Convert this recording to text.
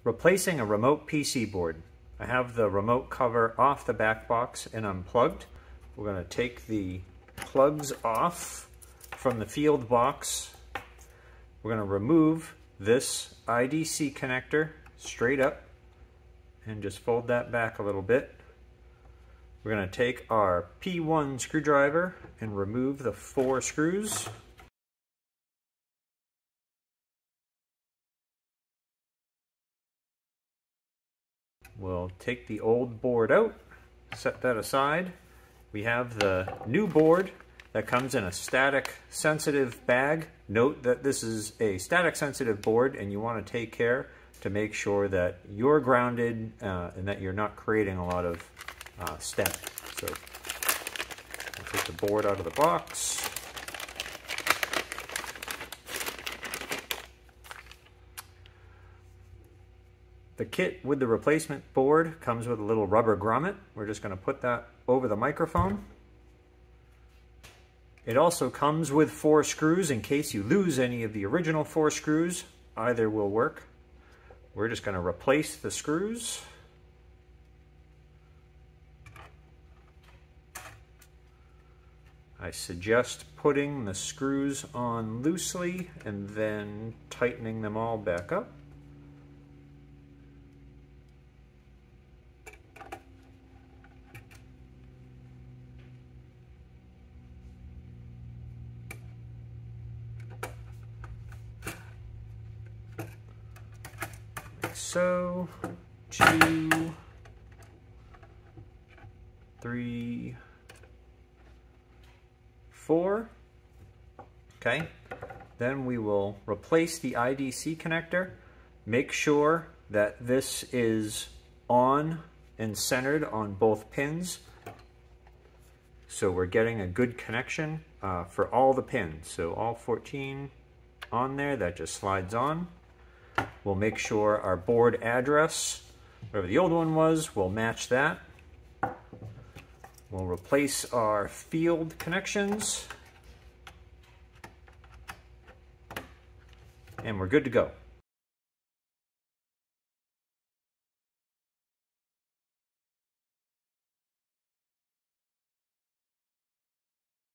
Replacing a remote PC board. I have the remote cover off the back box and unplugged. We're going to take the plugs off from the field box. We're going to remove this IDC connector straight up and just fold that back a little bit. We're going to take our P1 screwdriver and remove the 4 screws. We'll take the old board out, set that aside. We have the new board that comes in a static sensitive bag. Note that this is a static sensitive board and you want to take care to make sure that you're grounded and that you're not creating a lot of static. So I'll take the board out of the box. The kit with the replacement board comes with a little rubber grommet. We're just going to put that over the microphone. It also comes with 4 screws in case you lose any of the original 4 screws. Either will work. We're just going to replace the screws. I suggest putting the screws on loosely and then tightening them all back up. So, 2, 3, 4. Okay, then we will replace the IDC connector. Make sure that this is on and centered on both pins, so we're getting a good connection for all the pins. So all 14 on there, that just slides on. We'll make sure our board address, whatever the old one was, will match that. We'll replace our field connections, and we're good to go.